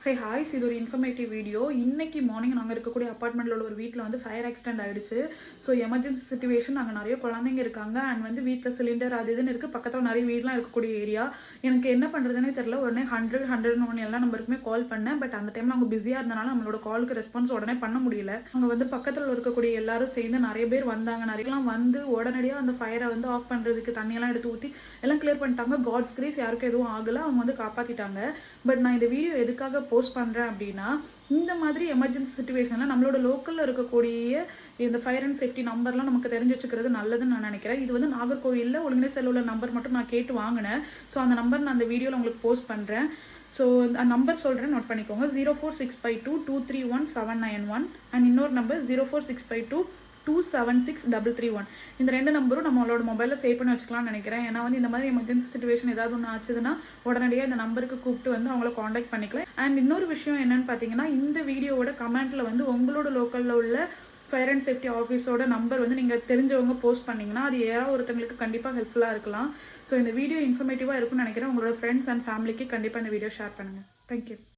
ஹே ஹாய்ஸ், இது ஒரு informative video. இன்னைக்கு மார்னிங் நாங்கள் இருக்கக்கூடிய அப்பார்ட்மெண்ட்டில் உள்ள ஒரு வீட்டில் வந்து ஃபயர் ஆக்சிடென்ட் ஆகிடுச்சு. ஸோ எமர்ஜென்சி சுச்சுவேஷன், நாங்கள் நிறைய குழந்தைங்க இருக்காங்க அண்ட் வந்து வீட்டில் சிலிண்டர் அது இதுன்னு இருக்குது. பக்கத்தில் நிறைய வீடெலாம் இருக்கக்கூடிய ஏரியா. எனக்கு என்ன பண்ணுறதுனே தெரியல. உடனே 100 எல்லா நம்பருக்குமே கால் பண்ணேன். பட் அந்த டைமில் அவங்க பிஸியாக இருந்தனால நம்மளோட காலுக்கு ரெஸ்பான்ஸ் உடனே பண்ண முடியல. அவங்க வந்து பக்கத்தில் இருக்கக்கூடிய எல்லாரும் சேர்ந்து நிறைய பேர் வந்தாங்க. நிறையலாம் வந்து உடனடியாக அந்த ஃபயரை வந்து ஆஃப் பண்ணுறதுக்கு தண்ணியெல்லாம் எடுத்து ஊற்றி எல்லாம் கிளியர் பண்ணிட்டாங்க. காட்ஸ் கிரேஸ், யாருக்கும் எதுவும் ஆகலை. அவங்க வந்து காப்பாற்றிட்டாங்க. பட் நான் இந்த வீடியோ எதுக்காக போஸ்ட் பண்ணுறேன் அப்படின்னா, இந்த மாதிரி எமர்ஜென்சி சுச்சுவேஷனில் நம்மளோட லோக்கலில் இருக்கக்கூடிய இந்த ஃபயர் அண்ட் சேஃப்டி நம்பர்லாம் நமக்கு தெரிஞ்சு வச்சுக்கிறது நல்லதுன்னு நான் நினைக்கிறேன். இது வந்து நாகர்கோவிலில் ஒழுங்கினை செல்லுள்ள நம்பர் மட்டும் நான் கேட்டு வாங்கினேன். ஸோ அந்த நம்பர் நான் அந்த வீடியோவில் உங்களுக்கு போஸ்ட் பண்ணுறேன். ஸோ அந்த நம்பர் சொல்கிறேன், நோட் பண்ணிக்கோங்க. 04652231791 அண்ட் இன்னொரு நம்பர் 04652276331. இந்த ரெண்டு நம்பரும் நம்மளோட மொபைலில் சேவ் பண்ணி வச்சுக்கலாம்னு நினைக்கிறேன். ஏன்னா வந்து இந்த மாதிரி எமர்ஜென்சி சுச்சுவேஷன் ஏதாவது ஒன்று ஆச்சுதுன்னா உடனடியாக இந்த நம்பருக்கு கூப்பிட்டு வந்து அவங்கள காண்டாக்ட் பண்ணிக்கலாம். அண்ட் இன்னொரு விஷயம் என்னன்னு பார்த்தீங்கன்னா, இந்த வீடியோவோட கமெண்ட்டில் வந்து உங்களோட லோக்கலில் உள்ள ஃபயர் அண்ட் சேஃப்டி ஆஃபீஸோட நம்பர் வந்து நீங்கள் தெரிஞ்சவங்க போஸ்ட் பண்ணிங்கன்னா அது யாராவது ஒருத்தங்களுக்கு கண்டிப்பாக ஹெல்ப்ஃபுல்லாக இருக்கலாம். ஸோ இந்த வீடியோ இன்ஃபர்மேட்டிவாக இருக்கும்னு நினைக்கிறேன். உங்களோட ஃப்ரெண்ட்ஸ் அண்ட் ஃபேமிலிக்கு கண்டிப்பாக இந்த வீடியோ ஷேர் பண்ணுங்கள். தேங்க்யூ.